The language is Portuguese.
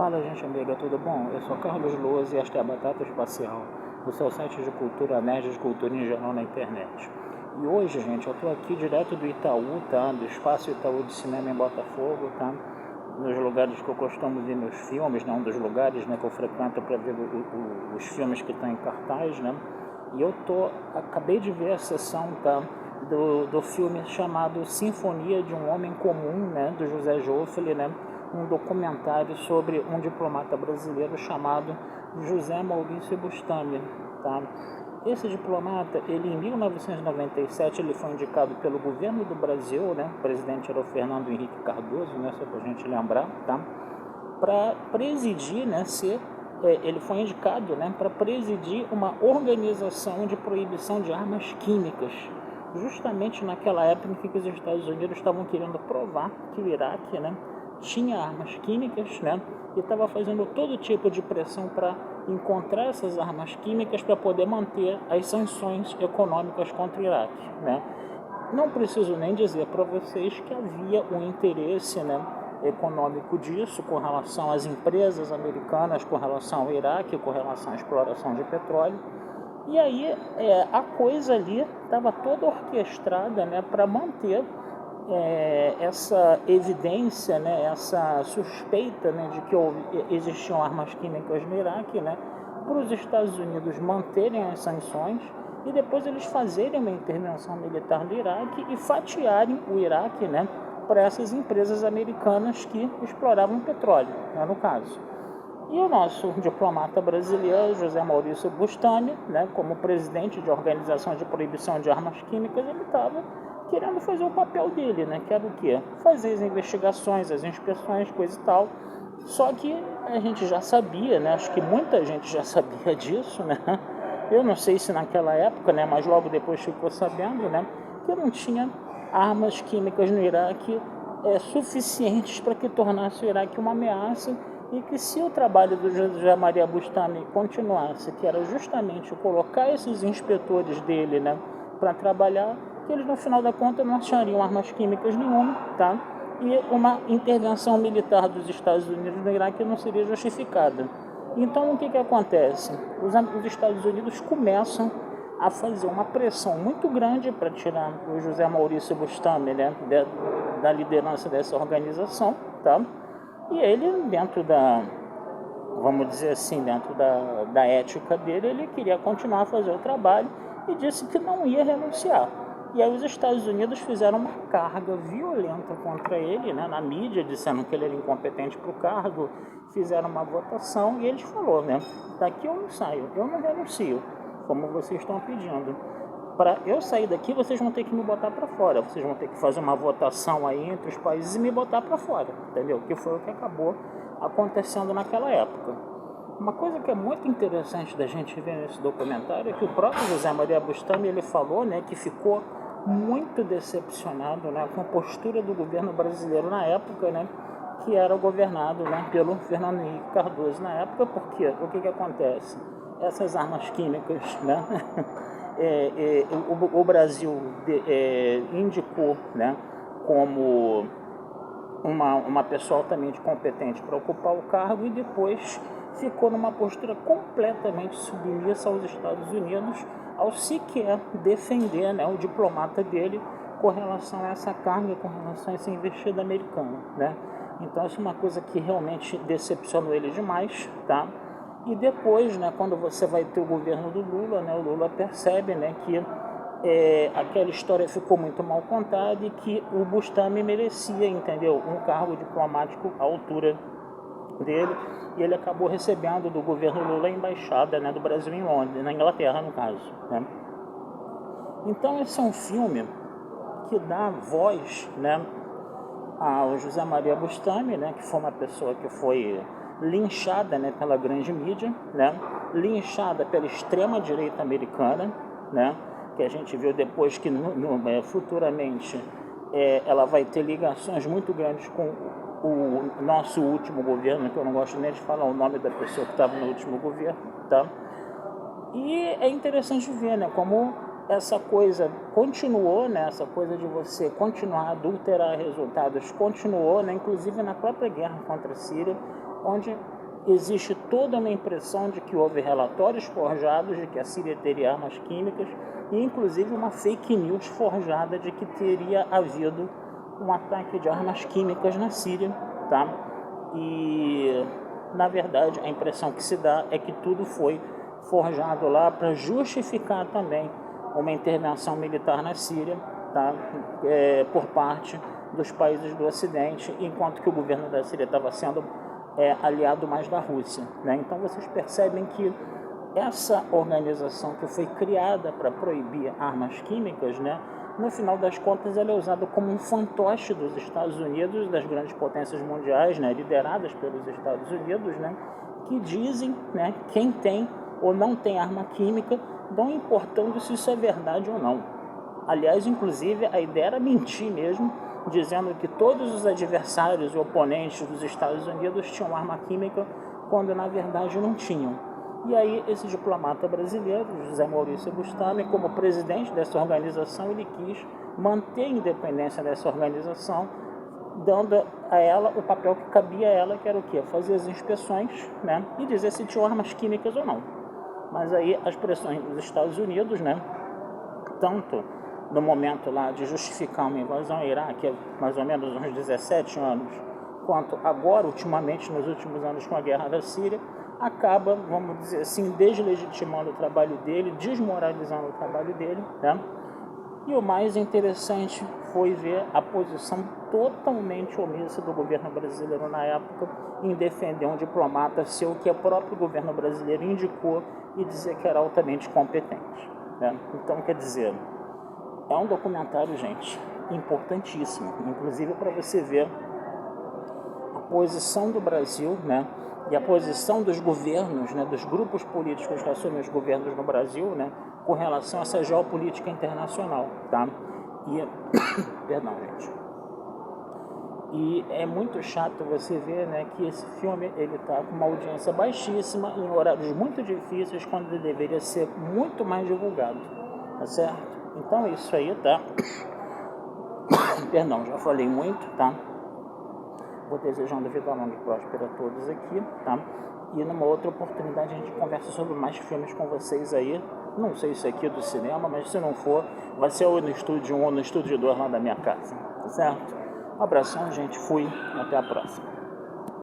Fala, gente amiga, tudo bom? Eu sou Carlos Loas e esta é a Batata Espacial, o seu site de cultura nerd, de cultura em geral na internet. E hoje, gente, eu estou aqui direto do Itaú, tá? Do Espaço Itaú de Cinema em Botafogo, tá? Nos lugares que eu costumo ver meus filmes, né? Um dos lugares, né, que eu frequento para ver os filmes que estão em cartaz, né? E acabei de ver a sessão, tá? Do filme chamado Sinfonia de um Homem Comum, né? Do José Joffre, né? Um documentário sobre um diplomata brasileiro chamado José Maurício Bustami, tá? Esse diplomata, ele em 1997, ele foi indicado pelo governo do Brasil, né? O presidente era o Fernando Henrique Cardoso, né? Só pra gente lembrar, tá? Para presidir, né? Ele foi indicado, né? Para presidir uma organização de proibição de armas químicas, justamente naquela época em que os Estados Unidos estavam querendo provar que o Iraque, né, tinha armas químicas, né, e estava fazendo todo tipo de pressão para encontrar essas armas químicas para poder manter as sanções econômicas contra o Iraque, né. Não preciso nem dizer para vocês que havia um interesse, né, econômico disso com relação às empresas americanas, com relação ao Iraque, com relação à exploração de petróleo. E aí a coisa ali estava toda orquestrada, né, para manter essa evidência, né, essa suspeita, né, de que existiam armas químicas no Iraque, né, para os Estados Unidos manterem as sanções e depois eles fazerem uma intervenção militar no Iraque e fatiarem o Iraque, né, para essas empresas americanas que exploravam petróleo, né, no caso. E o nosso diplomata brasileiro, José Maurício Bustami, né, como presidente de organização de proibição de armas químicas, ele estava querendo fazer o papel dele, né, que era o quê? Fazer as investigações, as inspeções, coisa e tal. Só que a gente já sabia, né, acho que muita gente já sabia disso, né, eu não sei se naquela época, né, mas logo depois ficou sabendo, né, que não tinha armas químicas no Iraque suficientes para que tornasse o Iraque uma ameaça e que se o trabalho do José Maria Bustami continuasse, que era justamente colocar esses inspetores dele, né, para trabalhar, que eles no final da conta não achariam armas químicas nenhuma, tá? E uma intervenção militar dos Estados Unidos no Iraque não seria justificada. Então o que acontece? Os Estados Unidos começam a fazer uma pressão muito grande para tirar o José Maurício Bustami, né, da liderança dessa organização, tá? E ele, vamos dizer assim, dentro da ética dele, ele queria continuar a fazer o trabalho e disse que não ia renunciar. E aí os Estados Unidos fizeram uma carga violenta contra ele, né, na mídia, disseram que ele era incompetente para o cargo, fizeram uma votação e ele falou, né, daqui eu não saio, eu não renuncio, como vocês estão pedindo. Para eu sair daqui, vocês vão ter que me botar para fora. Vocês vão ter que fazer uma votação aí entre os países e me botar para fora, entendeu? Que foi o que acabou acontecendo naquela época. Uma coisa que é muito interessante da gente ver nesse documentário é que o próprio José Maria Bustami, ele falou, né, que ficou muito decepcionado, né, com a postura do governo brasileiro na época, né, que era governado, né, pelo Fernando Henrique Cardoso na época, porque o que acontece? Essas armas químicas, né, o Brasil indicou, né, como uma pessoa altamente competente para ocupar o cargo e depois ficou numa postura completamente submissa aos Estados Unidos, ao sequer defender, né, o diplomata dele com relação a essa carga, com relação a essa investida americana, né? Então isso é uma coisa que realmente decepcionou ele demais, tá? E depois, né, quando você vai ter o governo do Lula, né, o Lula percebe, né, que aquela história ficou muito mal contada e que o Bustami merecia, entendeu, um cargo diplomático à altura dele, e ele acabou recebendo do governo Lula a embaixada, né, do Brasil em Londres, na Inglaterra no caso, né. Então esse é um filme que dá voz, né, ao José Maria Bustami, né, que foi uma pessoa que foi linchada, né, pela grande mídia, né, linchada pela extrema-direita americana, né, que a gente viu depois que futuramente ela vai ter ligações muito grandes com o nosso último governo, que eu não gosto nem de falar o nome da pessoa que estava no último governo, tá? E é interessante ver, né, como essa coisa continuou, né? Essa coisa de você continuar a adulterar resultados continuou, né? Inclusive na própria guerra contra a Síria, onde existe toda uma impressão de que houve relatórios forjados de que a Síria teria armas químicas e inclusive uma fake news forjada de que teria havido um ataque de armas químicas na Síria, tá? E na verdade a impressão que se dá é que tudo foi forjado lá para justificar também uma intervenção militar na Síria, tá? Por parte dos países do Ocidente, enquanto que o governo da Síria estava sendo aliado mais da Rússia, né? Então vocês percebem que essa organização que foi criada para proibir armas químicas, né, no final das contas ela é usada como um fantoche dos Estados Unidos, das grandes potências mundiais, né, lideradas pelos Estados Unidos, né, que dizem, né, quem tem ou não tem arma química, não importando se isso é verdade ou não. Aliás, inclusive, a ideia era mentir mesmo, dizendo que todos os adversários e oponentes dos Estados Unidos tinham arma química, quando na verdade não tinham. E aí esse diplomata brasileiro, José Maurício Bustami, como presidente dessa organização, ele quis manter a independência dessa organização, dando a ela o papel que cabia a ela, que era o quê? Fazer as inspeções, né, e dizer se tinham armas químicas ou não. Mas aí as pressões dos Estados Unidos, né, tanto no momento lá de justificar uma invasão ao Iraque, há mais ou menos uns 17 anos, quanto agora, ultimamente, nos últimos anos com a guerra da Síria, acaba, vamos dizer assim, deslegitimando o trabalho dele, desmoralizando o trabalho dele, né? E o mais interessante foi ver a posição totalmente omissa do governo brasileiro na época em defender um diplomata seu que o próprio governo brasileiro indicou e dizer que era altamente competente, né? Então, quer dizer, é um documentário, gente, importantíssimo, inclusive para você ver a posição do Brasil, né, e a posição dos governos, né, dos grupos políticos que assumem os governos no Brasil, né, com relação a essa geopolítica internacional, tá? E perdão, gente. E é muito chato você ver, né, que esse filme ele tá com uma audiência baixíssima em horários muito difíceis, quando ele deveria ser muito mais divulgado, tá certo? Então é isso aí, tá? Perdão, já falei muito, tá? Vou desejando vida longa e próspera a todos aqui, tá? E numa outra oportunidade a gente conversa sobre mais filmes com vocês aí. Não sei se é aqui do cinema, mas se não for, vai ser ou no estúdio 1 ou no estúdio 2 lá da minha casa, tá certo? Um abração, gente. Fui. Até a próxima.